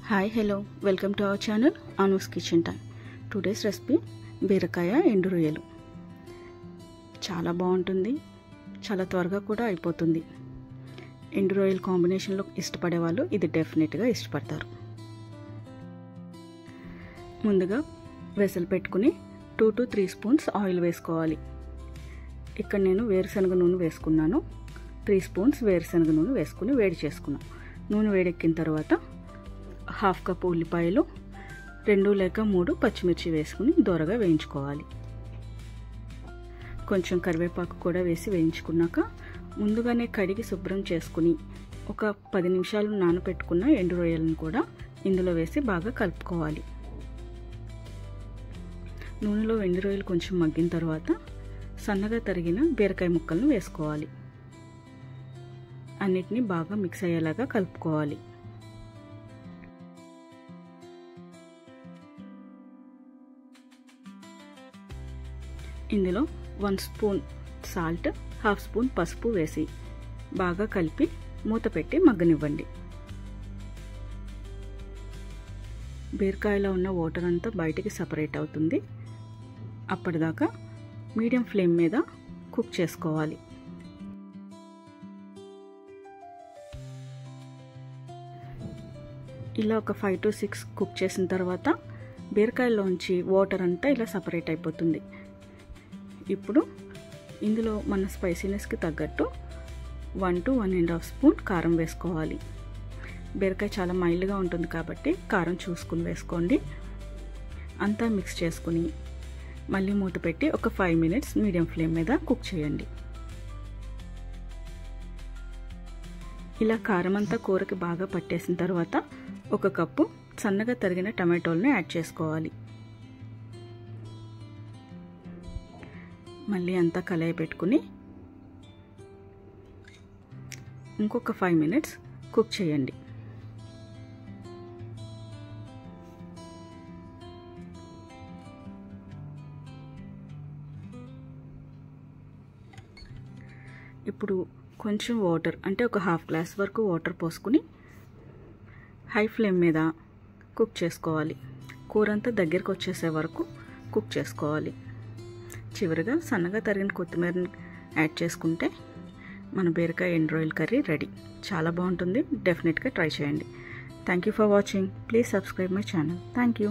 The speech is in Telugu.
Hi, hello, welcome to our channel Anu's Kitchen Time. Today's recipe బీరకాయ ఎండు రొయ్యలు. చాలా బాగుంటుంది, చాలా త్వరగా కూడా అయిపోతుంది. ఎండు రొయ్యల కాంబినేషన్లో ఇష్టపడే వాళ్ళు ఇది డెఫినెట్గా ఇష్టపడతారు. ముందుగా వెసలు పెట్టుకుని 2 to 3 స్పూన్స్ ఆయిల్ వేసుకోవాలి. ఇక్కడ నేను వేరుశనగ నూనె వేసుకున్నాను. 3 స్పూన్స్ వేరుశనగ నూనె వేసుకుని వేడి చేసుకున్నాను. నూనె వేడెక్కిన తర్వాత 1/2 కప్ ఉల్లిపాయలు, 2 లేక 3 పచ్చిమిర్చి వేసుకుని దోరగా వేయించుకోవాలి. కొంచెం కరివేపాకు కూడా వేసి వేయించుకున్నాక ముందుగానే కడిగి శుభ్రం చేసుకుని ఒక 10 నిమిషాలు నానబెట్టుకున్న ఎండు రొయ్యలను కూడా ఇందులో వేసి బాగా కలుపుకోవాలి. నూనెలో ఎండు రొయ్యలు కొంచెం మగ్గిన తర్వాత సన్నగా తరిగిన బీరకాయ ముక్కలను వేసుకోవాలి. అన్నిటినీ బాగా మిక్స్ అయ్యేలాగా కలుపుకోవాలి. ఇందులో 1 స్పూన్ సాల్ట్, 1/2 స్పూన్ పసుపు వేసి బాగా కలిపి మూత పెట్టి మగ్గనివ్వండి. బీరకాయలో ఉన్న వాటర్ అంతా బయటికి సపరేట్ అవుతుంది. అప్పటిదాకా మీడియం ఫ్లేమ్ మీద కుక్ చేసుకోవాలి. ఇలా ఒక 5 to 6 కుక్ చేసిన తర్వాత బీరకాయలోంచి వాటర్ అంతా ఇలా సపరేట్ అయిపోతుంది. ఇప్పుడు ఇందులో మన స్పైసీనెస్కి తగ్గట్టు 1 to 1.5 స్పూన్ కారం వేసుకోవాలి. బీరకాయ చాలా మైల్డ్గా ఉంటుంది కాబట్టి కారం చూసుకుని వేసుకోండి. అంతా మిక్స్ చేసుకుని మళ్ళీ మూత పెట్టి ఒక 5 minutes మీడియం ఫ్లేమ్ మీద కుక్ చేయండి. ఇలా కారం అంతా కూరకి బాగా పట్టేసిన తర్వాత 1 కప్పు సన్నగా తరిగిన టమాటోల్ని యాడ్ చేసుకోవాలి. మళ్ళీ అంతా కలయి పెట్టుకుని ఇంకొక 5 minutes కుక్ చేయండి. ఇప్పుడు కొంచెం వాటర్ అంటే ఒక 1/2 గ్లాస్ వరకు వాటర్ పోసుకుని హై ఫ్లేమ్ మీద కుక్ చేసుకోవాలి. కూర అంతా దగ్గరికి వచ్చేసే వరకు కుక్ చేసుకోవాలి. చివరిగా సన్నగా తరిగిన కొత్తిమీరని యాడ్ చేసుకుంటే మన బీరకాయ ఎండు రొయ్యల కర్రీ రెడీ. చాలా బాగుంటుంది, డెఫినెట్గా ట్రై చేయండి. Thank you for watching. Please subscribe my channel. Thank you.